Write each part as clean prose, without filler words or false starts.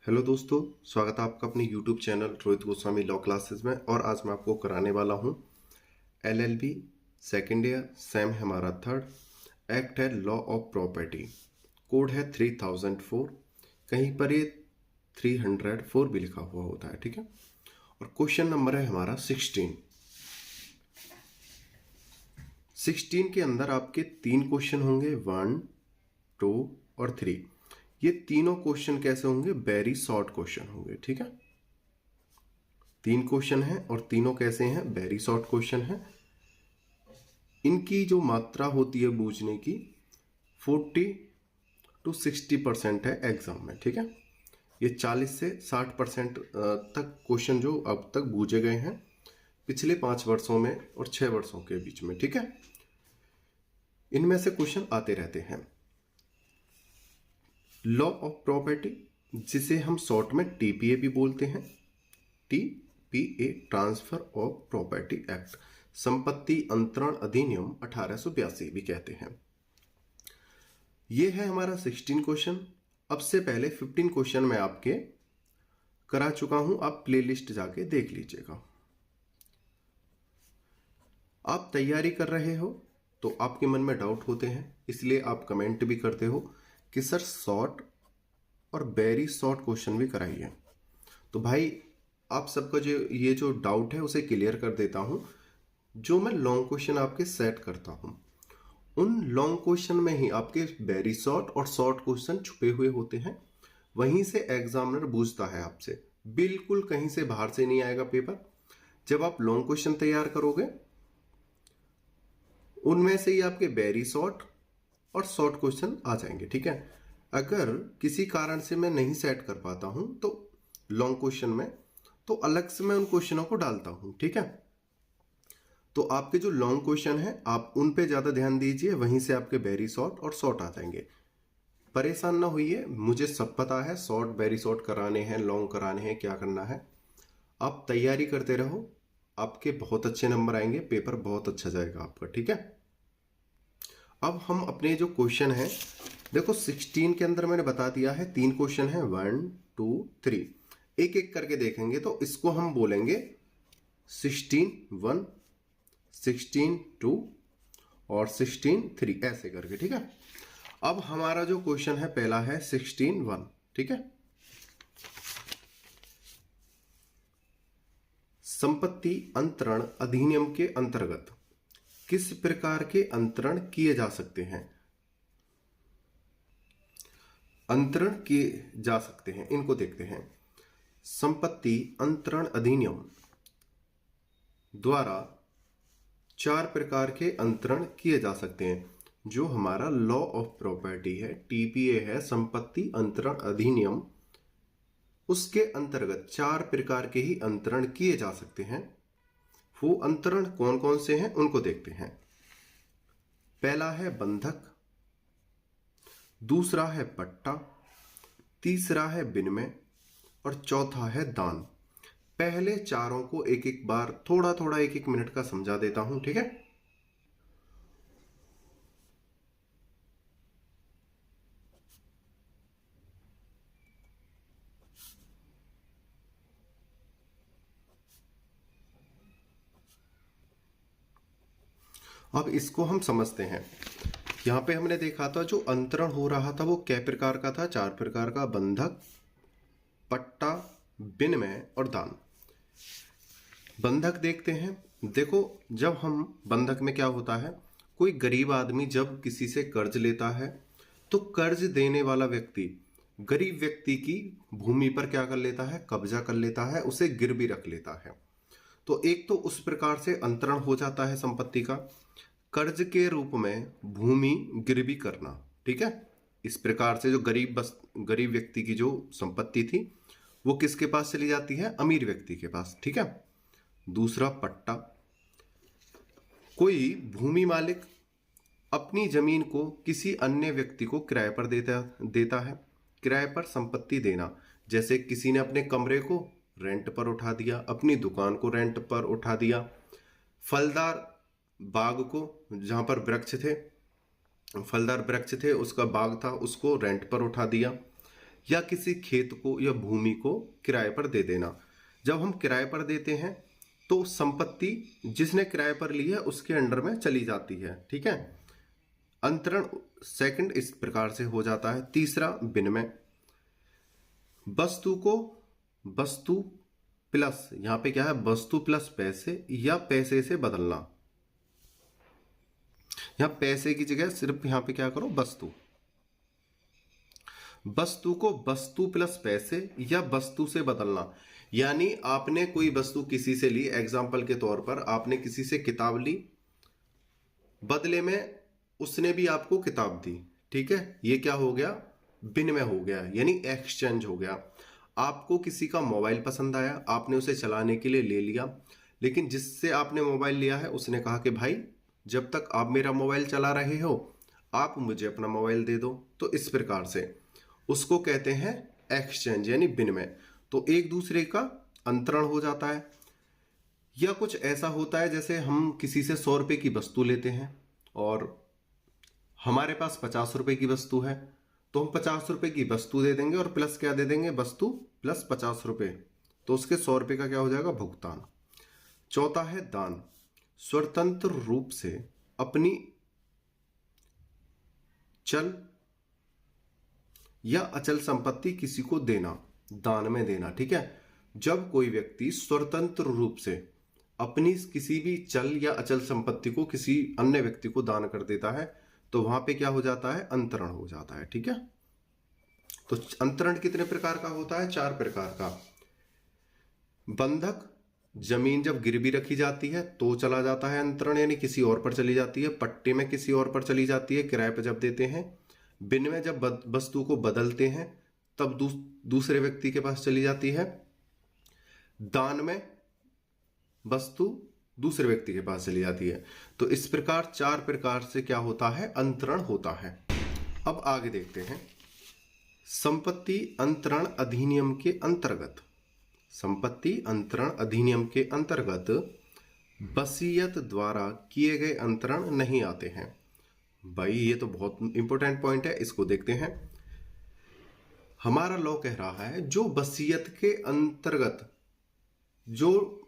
Hello दोस्तों, स्वागत है आपका अपने YouTube channel Rohit Goswami law classes में। और आज मैं आपको कराने वाला हूँ LLB सेकेंड ईयर, सेम है हमारा थर्ड। एक्ट है लॉ ऑफ प्रॉपर्टी, कोड है 3004, कहीं पर ये 304 भी लिखा हुआ होता है, ठीक है। और क्वेश्चन नंबर है हमारा 16 के अंदर आपके 3 क्वेश्चन होंगे, 1, 2 और 3। ये तीनों क्वेश्चन कैसे होंगे? वेरी शॉर्ट क्वेश्चन होंगे, ठीक है। 3 क्वेश्चन हैं और तीनों कैसे हैं? वेरी शॉर्ट क्वेश्चन है। इनकी जो मात्रा होती है बूझने की 40 to 60% है एग्जाम में, ठीक है। ये 40 से 60% तक क्वेश्चन जो अब तक बूझे गए हैं पिछले 5 वर्षों में और 6 वर्षों के बीच में, ठीक है। इनमें से क्वेश्चन आते रहते हैं। लॉ ऑफ प्रॉपर्टी, जिसे हम शॉर्ट में TPA भी बोलते हैं, TPA transfer of property act, संपत्ति अंतरण अधिनियम 1882 भी कहते हैं। यह है हमारा 16 क्वेश्चन। अब से पहले 15 क्वेश्चन मैं आपके करा चुका हूं, आप प्लेलिस्ट जाके देख लीजिएगा। आप तैयारी कर रहे हो तो आपके मन में डाउट होते हैं, इसलिए आप कमेंट भी करते हो कि सर शॉर्ट और वेरी शॉर्ट क्वेश्चन भी कराइए। तो भाई आप सबका जो ये जो डाउट है उसे क्लियर कर देता हूं। जो मैं लॉन्ग क्वेश्चन आपके सेट करता हूं, उन लॉन्ग क्वेश्चन में ही आपके वेरी शॉर्ट और शॉर्ट क्वेश्चन छुपे हुए होते हैं। वहीं से एग्जामिनर पूछता है आपसे, बिल्कुल कहीं से बाहर से नहीं आएगा पेपर। जब आप लॉन्ग क्वेश्चन तैयार करोगे उनमें से ही आपके वेरी शॉर्ट और शॉर्ट क्वेश्चन आ जाएंगे, ठीक है। अगर किसी कारण से मैं नहीं सेट कर पाता हूं तो लॉन्ग क्वेश्चन में, तो अलग से मैं उन क्वेश्चनों को डालता हूं, ठीक है। तो आपके जो लॉन्ग क्वेश्चन है आप उन पे ज्यादा ध्यान दीजिए, वहीं से आपके वेरी शॉर्ट और शॉर्ट आ जाएंगे। परेशान ना होइए, मुझे सब पता है शॉर्ट वेरी शॉर्ट कराने हैं, लॉन्ग कराने हैं, क्या करना है। आप तैयारी करते रहो, आपके बहुत अच्छे नंबर आएंगे, पेपर बहुत अच्छा जाएगा आपका, ठीक है। अब हम अपने जो क्वेश्चन है, देखो 16 के अंदर मैंने बता दिया है 3 क्वेश्चन है, 1, 2, 3। एक एक करके देखेंगे तो इसको हम बोलेंगे 16-1, 16-2 और 16-3, ऐसे करके, ठीक है। अब हमारा जो क्वेश्चन है पहला है 16-1, ठीक है। संपत्ति अंतरण अधिनियम के अंतर्गत किस प्रकार के अंतरण किए जा सकते हैं? अंतरण किए जा सकते हैं, इनको देखते हैं। संपत्ति अंतरण अधिनियम द्वारा 4 प्रकार के अंतरण किए जा सकते हैं। जो हमारा लॉ ऑफ प्रॉपर्टी है, TPA है, संपत्ति अंतरण अधिनियम, उसके अंतर्गत 4 प्रकार के ही अंतरण किए जा सकते हैं। वो अंतरण कौन कौन से हैं उनको देखते हैं। पहला है बंधक, दूसरा है पट्टा, तीसरा है विनिमय और चौथा है दान। पहले चारों को एक एक बार थोड़ा थोड़ा एक एक मिनट का समझा देता हूं, ठीक है। अब इसको हम समझते हैं। यहां पे हमने देखा था जो अंतरण हो रहा था वो कै प्रकार का था? 4 प्रकार का, बंधक, पट्टा, विनिमय और दान। बंधक देखते हैं। देखो, जब हम बंधक में क्या होता है, कोई गरीब आदमी जब किसी से कर्ज लेता है तो कर्ज देने वाला व्यक्ति गरीब व्यक्ति की भूमि पर क्या कर लेता है? कब्जा कर लेता है, उसे गिरवी रख लेता है। तो एक तो उस प्रकार से अंतरण हो जाता है संपत्ति का, कर्ज के रूप में भूमि गिरवी करना, ठीक है। इस प्रकार से जो गरीब व्यक्ति की जो संपत्ति थी वो किसके पास चली जाती है? अमीर व्यक्ति के पास, ठीक है। दूसरा पट्टा, कोई भूमि मालिक अपनी जमीन को किसी अन्य व्यक्ति को किराए पर देता है। किराए पर संपत्ति देना, जैसे किसी ने अपने कमरे को रेंट पर उठा दिया, अपनी दुकान को रेंट पर उठा दिया, फलदार बाग को, जहां पर फलदार वृक्ष थे, उसका बाग था, उसको रेंट पर उठा दिया, या किसी खेत को या भूमि को किराए पर दे देना। जब हम किराए पर देते हैं तो संपत्ति जिसने किराए पर ली है उसके अंडर में चली जाती है, ठीक है। अंतरण सेकंड इस प्रकार से हो जाता है। तीसरा विनिमय, वस्तु को वस्तु प्लस, यहां पे क्या है, वस्तु प्लस पैसे या पैसे से बदलना। यहां पैसे की जगह सिर्फ यहां पे क्या करो, वस्तु। वस्तु को वस्तु प्लस पैसे या वस्तु से बदलना, यानी आपने कोई वस्तु किसी से ली, एग्जाम्पल के तौर पर आपने किसी से किताब ली, बदले में उसने भी आपको किताब दी, ठीक है। ये क्या हो गया, विनिमय हो गया, यानी एक्सचेंज हो गया। आपको किसी का मोबाइल पसंद आया, आपने उसे चलाने के लिए ले लिया, लेकिन जिससे आपने मोबाइल लिया है उसने कहा कि भाई जब तक आप मेरा मोबाइल चला रहे हो आप मुझे अपना मोबाइल दे दो। तो इस प्रकार से उसको कहते हैं एक्सचेंज यानी विनिमय। तो एक दूसरे का अंतरण हो जाता है। या कुछ ऐसा होता है जैसे हम किसी से 100 रुपए की वस्तु लेते हैं और हमारे पास 50 रुपए की वस्तु है, तो हम 50 रुपए की वस्तु दे देंगे और प्लस क्या दे देंगे, वस्तु प्लस 50 रुपए, तो उसके 100 रुपए का क्या हो जाएगा, भुगतान। चौथा है दान, स्वतंत्र रूप से अपनी चल या अचल संपत्ति किसी को देना, दान में देना, ठीक है। जब कोई व्यक्ति स्वतंत्र रूप से अपनी किसी भी चल या अचल संपत्ति को किसी अन्य व्यक्ति को दान कर देता है तो वहां पे क्या हो जाता है, अंतरण हो जाता है, ठीक है। तो अंतरण कितने प्रकार का होता है, 4 प्रकार का। बंधक, जमीन जब गिरवी रखी जाती है तो चला जाता है अंतरण, यानी किसी और पर चली जाती है। पट्टे में किसी और पर चली जाती है, किराए पर जब देते हैं। विनिमय, जब वस्तु को बदलते हैं तब दूसरे व्यक्ति के पास चली जाती है। दान में वस्तु दूसरे व्यक्ति के पास चली जाती है। तो इस प्रकार 4 प्रकार से क्या होता है, अंतरण होता है। अब आगे देखते हैं संपत्ति अंतरण अधिनियम के अंतर्गत। संपत्ति अंतरण अधिनियम के अंतर्गत वसीयत द्वारा किए गए अंतरण नहीं आते हैं। भाई ये तो बहुत इंपॉर्टेंट पॉइंट है, इसको देखते हैं। हमारा लॉ कह रहा है जो वसीयत के अंतर्गत जो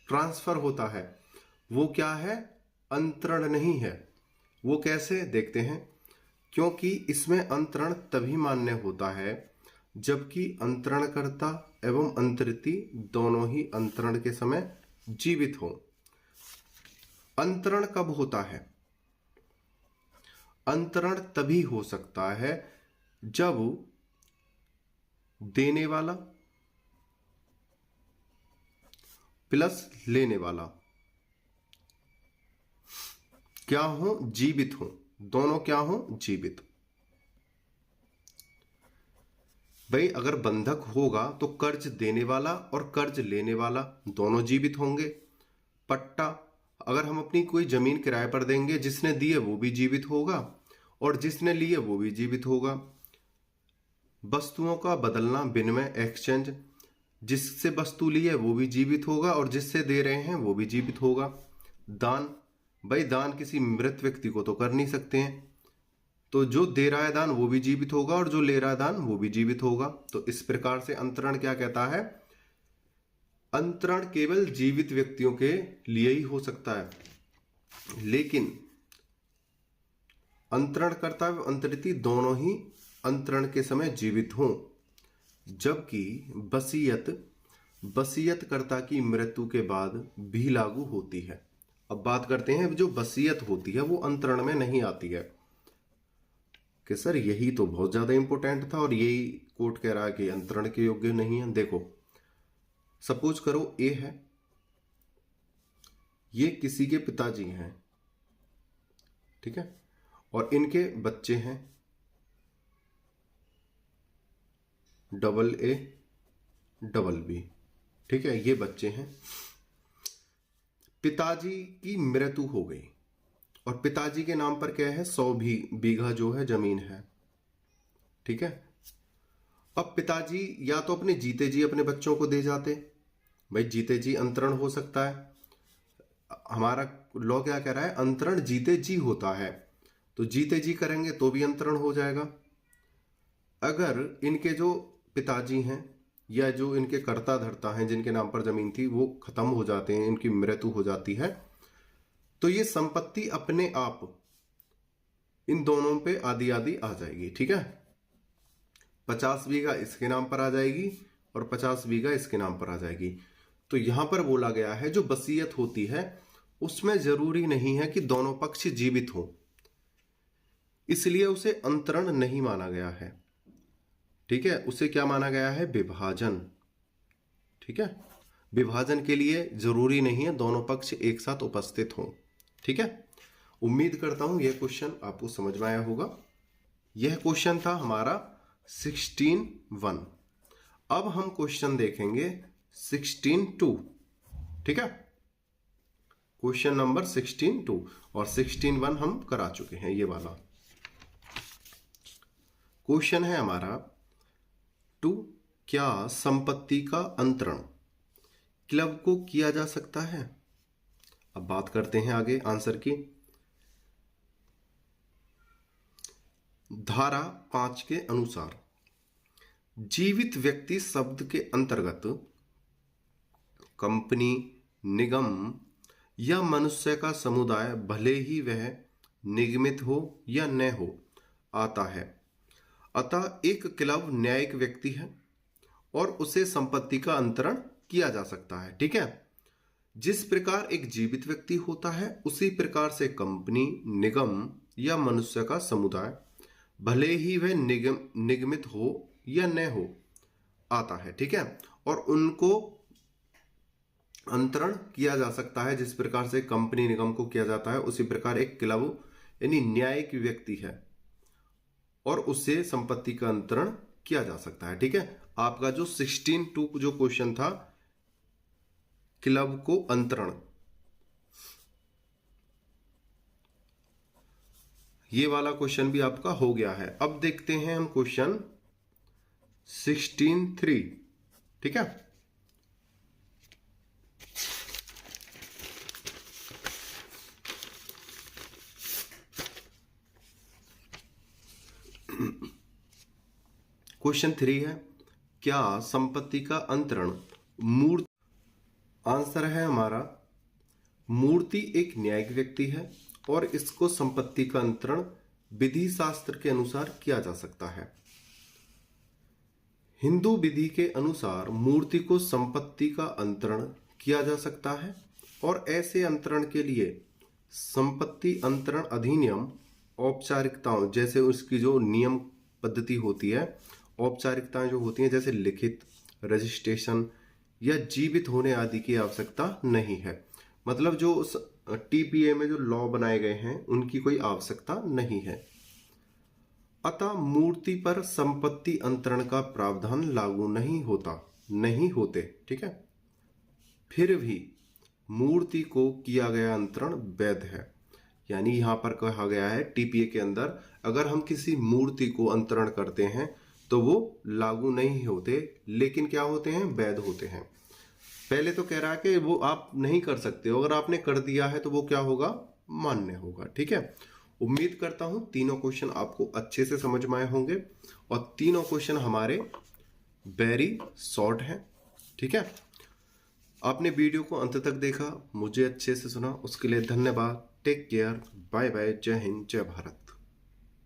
ट्रांसफर होता है वो क्या है, अंतरण नहीं है। वो कैसे, देखते हैं। क्योंकि इसमें अंतरण तभी मान्य होता है जबकि अंतरणकर्ता एवं अंतरिती दोनों ही अंतरण के समय जीवित हो। अंतरण कब होता है, अंतरण तभी हो सकता है जब देने वाला प्लस लेने वाला क्या हो, जीवित हो, दोनों क्या हो, जीवित। भाई अगर बंधक होगा तो कर्ज देने वाला और कर्ज लेने वाला दोनों जीवित होंगे। पट्टा, अगर हम अपनी कोई जमीन किराए पर देंगे, जिसने दी है वो भी जीवित होगा और जिसने ली है वो भी जीवित होगा। वस्तुओं का बदलना, विनिमय, एक्सचेंज, जिससे वस्तु ली है वो भी जीवित होगा और जिससे दे रहे हैं वो भी जीवित होगा। दान, भाई दान किसी मृत व्यक्ति को तो कर नहीं सकते हैं, तो जो दे रहा है दान वो भी जीवित होगा और जो ले रहा है दान वो भी जीवित होगा। तो इस प्रकार से अंतरण क्या कहता है, अंतरण केवल जीवित व्यक्तियों के लिए ही हो सकता है, लेकिन अंतरणकर्ता एवं अंतरिती दोनों ही अंतरण के समय जीवित हों। जबकि वसीयतकर्ता की मृत्यु के बाद भी लागू होती है। अब बात करते हैं जो वसीयत होती है वो अंतरण में नहीं आती है कि सर यही तो बहुत ज्यादा इंपॉर्टेंट था और यही कोर्ट कह रहा है कि अंतरण के योग्य नहीं है। देखो सपोज करो ए है, ये किसी के पिताजी हैं, ठीक है, और इनके बच्चे हैं AA BB, ठीक है, ये बच्चे हैं। पिताजी की मृत्यु हो गई और पिताजी के नाम पर क्या है, 100 बीघा जो है जमीन है, ठीक है। अब पिताजी या तो अपने जीते जी अपने बच्चों को दे जाते, भाई जीते जी अंतरण हो सकता है। हमारा लॉ क्या कह रहा है, अंतरण जीते जी होता है, तो जीते जी करेंगे तो भी अंतरण हो जाएगा। अगर इनके जो पिताजी हैं या जो इनके कर्ता धर्ता हैं जिनके नाम पर जमीन थी वो खत्म हो जाते हैं, इनकी मृत्यु हो जाती है, तो ये संपत्ति अपने आप इन दोनों पे आधी आधी आ जाएगी। ठीक है, 50 बीघा इसके नाम पर आ जाएगी और 50 बीघा इसके नाम पर आ जाएगी। तो यहां पर बोला गया है जो वसीयत होती है उसमें जरूरी नहीं है कि दोनों पक्ष जीवित हो, इसलिए उसे अंतरण नहीं माना गया है। ठीक है, उसे क्या माना गया है? विभाजन। ठीक है, विभाजन के लिए जरूरी नहीं है दोनों पक्ष एक साथ उपस्थित हों। ठीक है, उम्मीद करता हूं यह क्वेश्चन आपको समझ में आया होगा। यह क्वेश्चन था हमारा 16(1). अब हम क्वेश्चन देखेंगे 16(2). ठीक है, क्वेश्चन नंबर 16(2) और 16(1) हम करा चुके हैं। ये वाला क्वेश्चन है हमारा 2, क्या संपत्ति का अंतरण क्लब को किया जा सकता है? अब बात करते हैं आगे आंसर की। धारा 5 के अनुसार जीवित व्यक्ति शब्द के अंतर्गत कंपनी, निगम या मनुष्य का समुदाय, भले ही वह निगमित हो या न हो, आता है। अतः एक क्लब न्यायिक व्यक्ति है और उसे संपत्ति का अंतरण किया जा सकता है। ठीक है, जिस प्रकार एक जीवित व्यक्ति होता है उसी प्रकार से कंपनी, निगम या मनुष्य का समुदाय, भले ही वह निगमित हो या न हो, आता है। ठीक है, और उनको अंतरण किया जा सकता है जिस प्रकार से कंपनी, निगम को किया जाता है उसी प्रकार एक क्लब यानी न्यायिक व्यक्ति है और उससे संपत्ति का अंतरण किया जा सकता है। ठीक है, आपका जो 16(2) जो क्वेश्चन था क्लब को अंतरण, ये वाला क्वेश्चन भी आपका हो गया है। अब देखते हैं हम क्वेश्चन 16(3). ठीक है, क्वेश्चन 3 है, क्या संपत्ति का अंतरण मूर्त? आंसर है हमारा मूर्ति एक न्यायिक व्यक्ति है और इसको संपत्ति का अंतरण विधि शास्त्र के अनुसार किया जा सकता है। हिंदू विधि के अनुसार मूर्ति को संपत्ति का अंतरण किया जा सकता है और ऐसे अंतरण के लिए संपत्ति अंतरण अधिनियम औपचारिकताओं, जैसे उसकी जो नियम पद्धति होती है, औपचारिकताएं जो होती हैं जैसे लिखित, रजिस्ट्रेशन या जीवित होने आदि की आवश्यकता नहीं है। मतलब जो टीपीए में जो लॉ बनाए गए हैं उनकी कोई आवश्यकता नहीं है। अतः मूर्ति पर संपत्ति अंतरण का प्रावधान लागू नहीं होते। ठीक है, फिर भी मूर्ति को किया गया अंतरण वैध है। यानी यहां पर कहा गया है टीपीए के अंदर अगर हम किसी मूर्ति को अंतरण करते हैं तो वो लागू नहीं होते, लेकिन क्या होते हैं? वैध होते हैं। पहले तो कह रहा है कि वो आप नहीं कर सकते हो, अगर आपने कर दिया है तो वो क्या होगा? मान्य होगा। ठीक है, उम्मीद करता हूं तीनों क्वेश्चन आपको अच्छे से समझ में आए होंगे और तीनों क्वेश्चन हमारे वेरी शॉर्ट हैं। ठीक है, आपने वीडियो को अंत तक देखा, मुझे अच्छे से सुना, उसके लिए धन्यवाद। टेक केयर, बाय बाय, जय हिंद, जय भारत।